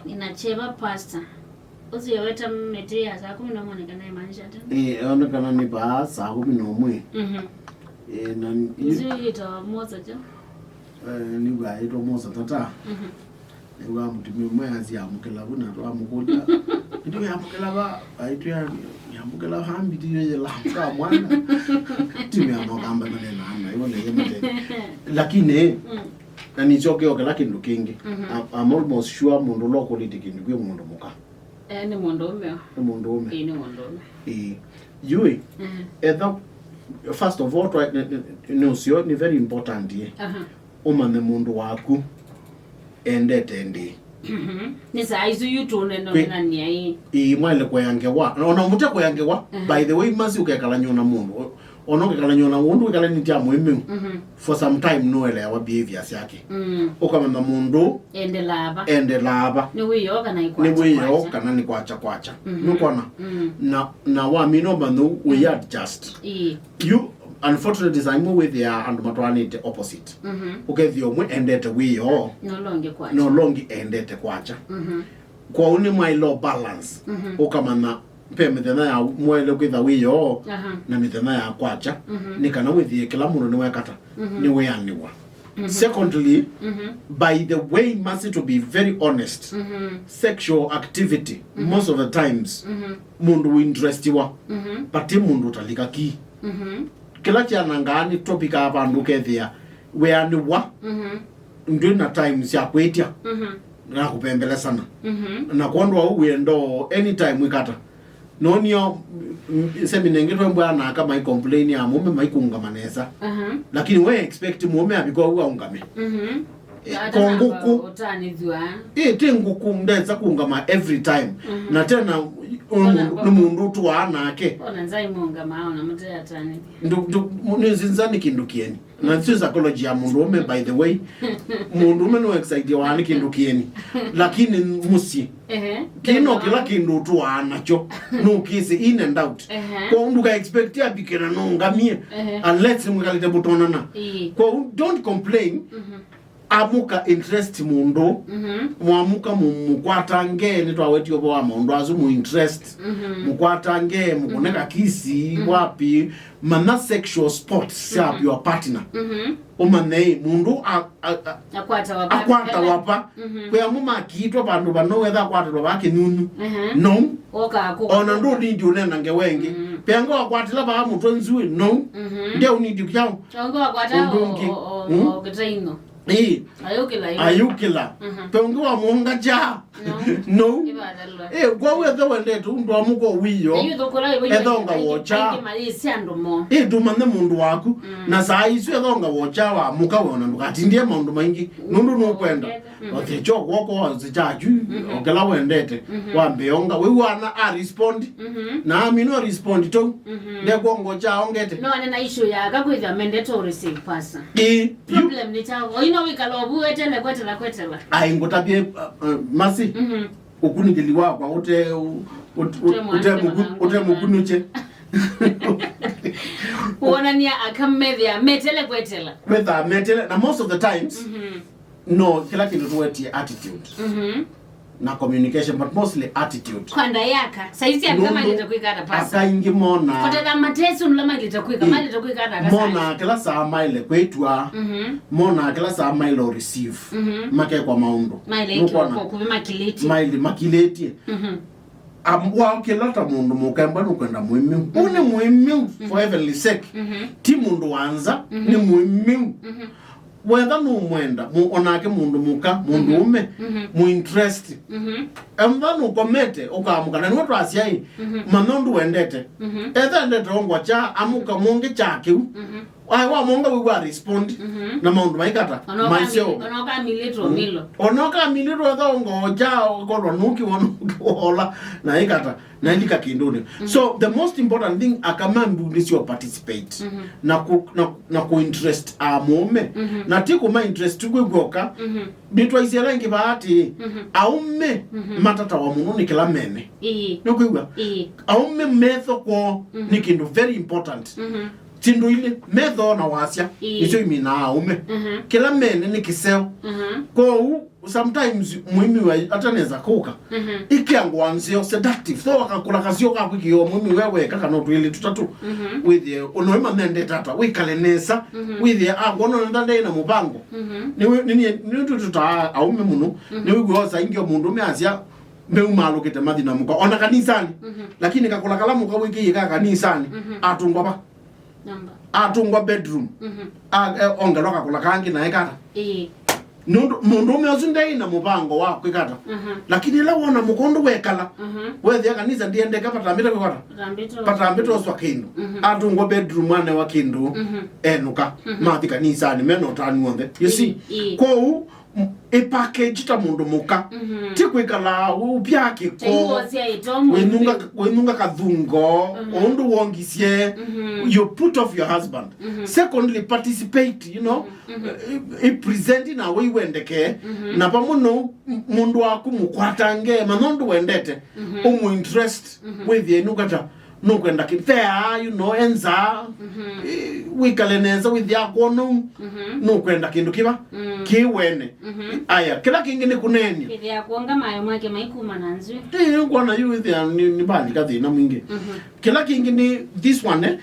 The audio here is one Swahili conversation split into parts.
Inacheba pasta. Uzi yoweta mete ya saa 11 kana imaanisha tena? Onekana ni ba saa 11. Na uzi ita moza jo? Ni ba ito moza tata. Ni wa mtimi mwazi amukela buna to amukuja. Ito yamukela ba aitu yamukela hambi tiyo la ka mwana. Timi amogamba na yone yemete. Lakini na nichoke okela kindu kingi. I'm almost sure mundu locally tikindu kwe mundu muka. Ni mundu ume. Ni mundu ume. Ni mundu ume. Yui. First of all, no, ni very important ye. Umane mundu waku endetende. Ni saa izu yutune no ngani ai. Mwele kwa yangewa. Ona muta kwa yangewa. By the way, masi ukekala nyona mundu. Ono kekala nyona mundu ukekala nitia muhimu. For some time no elewa behaviors yake. Ukamama mundu ende laba. Ni wiyo kana ikwacha. Ni wiyo kana ni kwacha. Nukona. Na wa mino manu we adjust. You unfortunately design with the and matwanite opposite. Okay, the omwe endete wiyo. No longi endete kwacha. Kwa uni mwailo balance. Ukamana pemethena ya mwele kwitha wiyo na mithena ya kwacha nikana withie kila mundu ni wekata ni weaniwa. Secondly, by the way, must to be very honest, sexual activity most of the times mundu interestiwa but mundu talika ki kila chana ngani topic abantu kethia weaniwa ndina times ya kwetia na kupembele sana na kwondwa uwendo anytime wikata nonio seminengetwe mbwana kama I complain ya mume maikunga manesa lakini we expect mume abiko uungame konguku utanizwa tenguku ndeza kuungama every time na tena umundu tu anake onanzai muungama ona mute atani ndu nizinzani kindu kieni na sio psychology ya mundu ume by the way mundu ume no excited wani kindu kieni lakini musi kino kila kindu tu anacho no kisi in and out kwa undu ka expect ya bikena no ngamie unless mkalite butonana kwa don't complain amuka interest mundu mwamuka mukwatange ni twaweti obo wa mundu azumu interest mukwatange mukuneka kisi wapi mana sexual sports sharp your partner umane mundu akwata wapa kwa muma kitwa bandu banowetha kwata bake nunu no ona ndo ndi unena ngewenge pengo akwatila ba mutwe nzui no ndio unidi kyao ngo akwata o kitaino ayukila pengo wa munga ja no kwa wethe wendetu ndo amuko wiyo edonga wocha dumane mundu waku na saa isu edonga wocha wa muka wona ndukati ndiye mundu maingi nundu nukwenda otecho gwoko wazijaju ogela wendete wambeonga we wana a respond na amino respond to ndego ngocha ongete no na issue ya gakwitha mandatory receive person problem ni tawo ino wikalobu etele kwetela ai ngotabie masi ukunigeliwa kwa ute mukunuche uonania akamethia metele kwetela na most of the times no kila kitu tuwetie attitude na communication but mostly attitude kwanda yaka saizi kama litakuika hata pasa akaingi mona kotela mateso nulama litakuika mali litakuika hata mona kila saa maile kweitwa mona kila saa maile receive make kwa maundo nuko kupima kileti maile makileti ambwa kelata mundu mukamba nukwenda muhimu une muhimu for heavenly sake ti mundu wanza ni muhimu whether no mwenda onake mundu muka mundu ume mu interest emva no komete okamuka na nwoto asiai manondu wendete etha ndete ongwa cha amuka mungi chake ai wa monga we wa respond na mundu maikata maisho onoka milito etha ongoja okolwa nuki wonola na ikata na indika kindune so the most important thing akamambu is your participate na ku interest amome na tiku ma interest kwegoka bitwa isera ngi bahati aume matata wa mununi kila mene no kwigwa aume metho ko ni kindu very important tindu ile metho na wasia icho imina aume kila mene ni kiseo ko sometimes mwimi wa ataneza kuka ikiangwa nzio seductive so akakula kasio kakwikiyo mwimi wewe kaka no twili tutatu with the onoima mende tata wikalenesa with the agono ndande na mubango ni tututa aume muno ni wigoza ingio mundu meazia maumaala kete madina muka ona kanisani lakini kakula kalamu ka wiki yika kanisani atungwa ba atungwa bedroom ongelo kakula kangi na ekata mundu meazundai na mubango wako ikata lakini la wona mukondo wekala wethe kanisa ndiende kapatambita kwata patambita oswa kindu atungwa bedroom ane wa kindu enuka mathi kanisani meno tani wonde you see ko e package ta mundu muka tikwikala ubyaki ko wenunga kadhungo ondu wongisie you put off your husband secondly participate you know present na we wendeke na pamuno mundu waku mukwatange manondu wendete umu interest with you nukata nukwenda kithea you know enza wikaleneza with yakono nukwenda kindu kiba kiwene aya kila kingine kunenia ile ya kuonga mayo mwake maikuma nanzwe ukona you with ni bali kathina mwingi kila kingine this one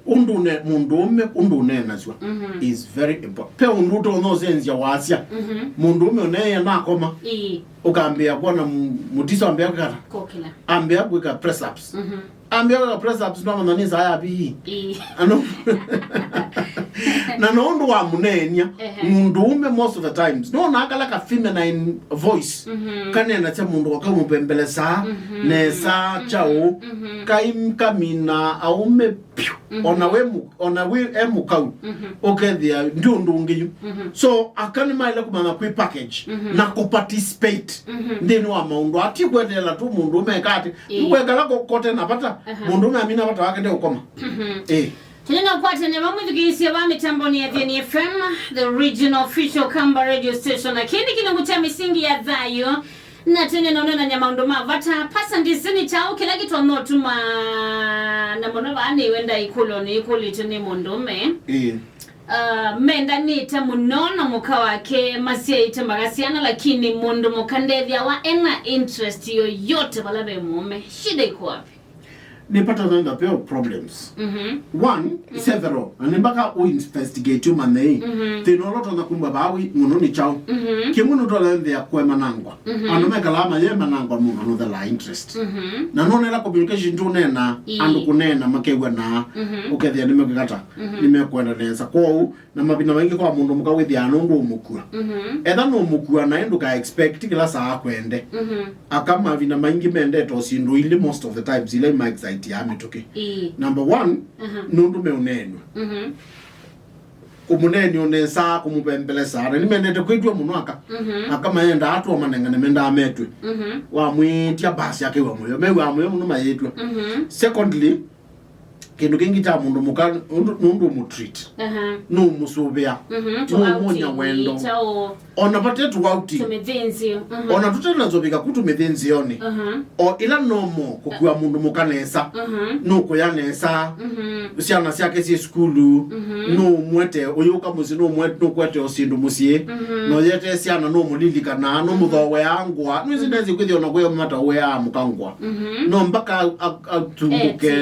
undune mundume undune nazwa is very important pe unduto no sense ya wasia mundume oneya nakoma ukambia bwana mutiso ambia kata kokila ambia kuika press ups ambia kuika press ups no manani za ya bi ano na nondo wa munenya mundume most of the times no nakala ka feminine voice kanena cha mundu wakamupembeleza nesa chao kaimkamina aume ona we emukau okethia ndundungi so akani maile kumana kwi package na ko participate ndeni wa maundu ati kwetela tu mundu mekati kwegala kote napata mundu amina bata wake ndio ukoma Tuna kwa tena mamudhigisi wa mitambo ni Athiani FM, the regional official Kamba radio station. Lakini kinangutia misingi ya dhayo na tena naona nyamaundoma vata pasa ndisini chao kila kitu anotuma na mbona bani wenda ikuloni ikuli tuni mundume menda nita munona muka wake masia ita magasiana lakini mundu mukandevya wa ena interest yoyote balabe mume shida iko wapi? Nipata nenda peo problems. One, several. Anembaka investigate you manei. Tinoloto na kumba bawi munoni chao. Kimuno tola ndia kwe manangwa. Anomeka lama ye manangwa muno the la interest. Na none la communication tu nena andu kunena makewa na ukethia nimekata. Nimekwenda nesa kwa na mabina wengi kwa mundu mukawithi anundu umukua. Etha no umukua na endu ka expect kila saa kwende. Akama vina maingi mende to sindu ili most of the times ile my anxiety ya mituki. Number one, nundu meunenwa. Kumuneni onesa kumupembeleza. Ni mendete kwitwa munwaka. Akama yenda atu wa manengane menda ametwe. Wa mwitia basi yake wa moyo. Mewa moyo munu mayetwa. Secondly, kindu kingi cha mundu muka nundu mutreat. Numusubia. Numunya wendo. Ona pate tuwauti. Tumethenzi. Ona tutela zobika kutumethenzi yoni. O ila nomo kukuwa mundu mukanesa. Nuko yanesa. Usiana siake si skulu. No mwete oyuka musi no mwete no kwete osindu musie. No yete siana no mulilika na no muthowe angwa. Nwizi nezi kwithi ona kwe mata we amukangwa. No mpaka atumbuke.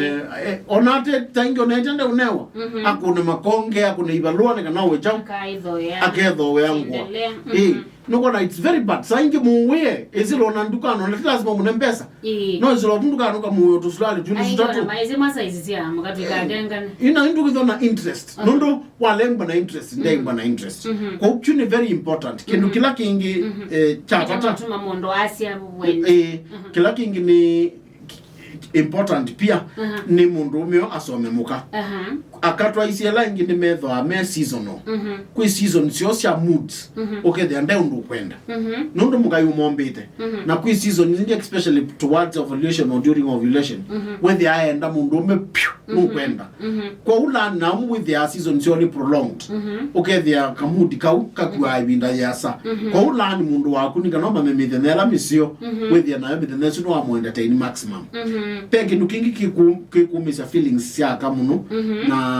Ona te tangyo netende unewa. Akune makonge akune ibalua ne kana wecha. Akedho we angwa. No, it's very bad. Saingi muwe ezilo nandukano na lazima munembesa. No ezilo ndukano kama muyo tusulali juni tutatu. Maize masa izisia mukati kadengana. Ina ndukizo na interest. Nondo walengba na interest, ndengba na interest. Kwa uchuni very important. Kindu kila kingi chatata tuma mondo asia bwende. Kila kingi ni important pia ni mundu umeo asome muka. Akatwa isiela ingine metho ame seasonal. Kwi season sio sia moods. Okay, they ande undu kwenda. Nundu muka yumombite. Na kwi season nje especially towards ovulation or during ovulation when they are enda mundu ume kwenda. Kwa ula na with their season sio ni prolonged. Okay, they are kamudi kakua ibinda yasa. Kwa ula ni mundu waku ni kanoma memithenela misio with their na memithenela sino amu entertain maximum. Peki nukingi kikumisa feelings siya kamuno na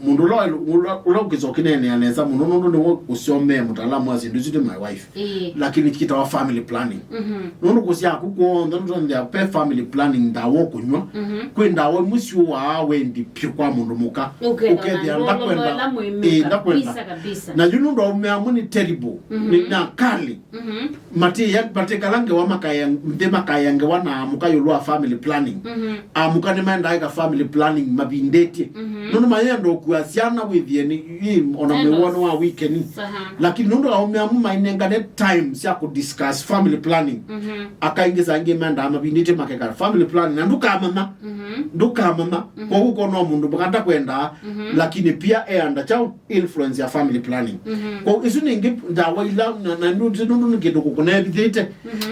mundu lo ukizokinene anaweza munono ndo usiome mutaalamu azinduzite my wife lakini kita wa family planning nono kusia kuko ndo pe family planning ndawo kunywa kwenda we musio wa wendi pikwa mundu muka ukethia ndakwenda na yuno ndo umeamuni terrible ni na kali mate kalange wa makayange wana mukayulwa family planning amukane manda ga family planning mabindeti nono mayendo kuasiana withieni ona mewono wa weekend lakini nono aumeamu mainengane time sia ku discuss family planning akaingiza manda mabindeti makeka family planning nduka mama kwa huko no mundu bakanda kwenda lakini pia enda chao influence ya family planning kwa isu ningi ndawa ila na ndu ngedo kukuna bidete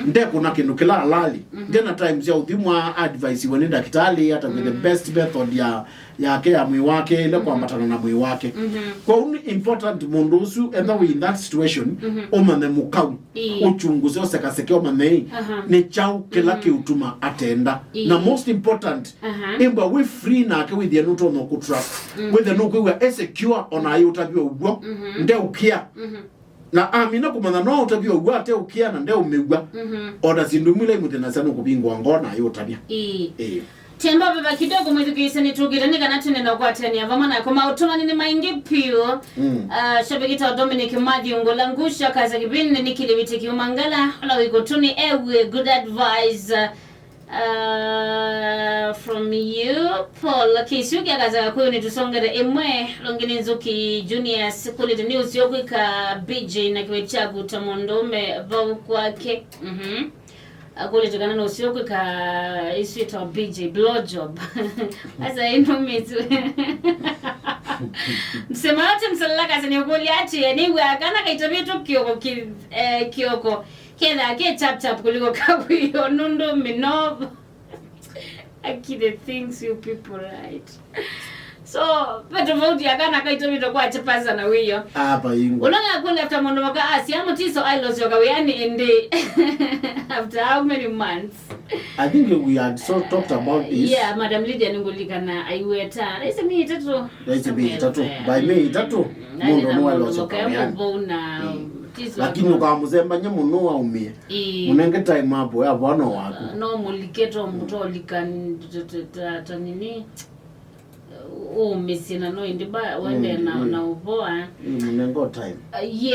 nde kuna kindu kila halali ndena times ya udhimwa advice wene daktari hata the best method ya ke ya mwi wake ile kuambatana na mwi wake kwa uni important mundu usu enda we in that situation omane mukau uchunguze osekaseke omane ni chao kila kiutuma atenda na most important imba we free na ke with the nuto no kutrust with the no we secure on ayo tabio ugwo nde ukia na amina kumana no tabio ugwo ate ukia na nde umegwa oda zindumile mutena sana kubingwa ngona ayo tabia Temba baba kidogo mwithukisa ni tugirani kana tunenda kwa Athiani avama na kama utuma ni maingi pio shabikita Dominic Madiongo langusha kaza kibini Niki iveti kiumangala la wikotuni ewe good advice from you Paul Kisugi akaza kuyo ni tusongere emwe longini nzuki junior sikuli the news yokwika BJ na kiwechagu tamondome vau kwake akule tukana no sioko ka isuita BJ blowjob asa ino mitu msemati msalaka sani ukuli ati niwe akana kaitabia tu kioko keda ke tap kuliko kabuyo nundo minob aki the things you people right so but vote yakana kaitabia kwa chapaza na wiyo hapa ingo ulanga kule after mondo maka asiamo tiso I lost yoga yani ende after how many months I think we had talked about this. Yeah, Madam Lydia ningulika na aiweta. Raise me itatu. By me itatu. Mundo no aloso na lakini ukamuzemba nye muno wa umie. Munenge time hapo ya bwana wako. No muliketo mutolika tanini. Mesina no indiba wende na uboa. Munengo time. Yeah.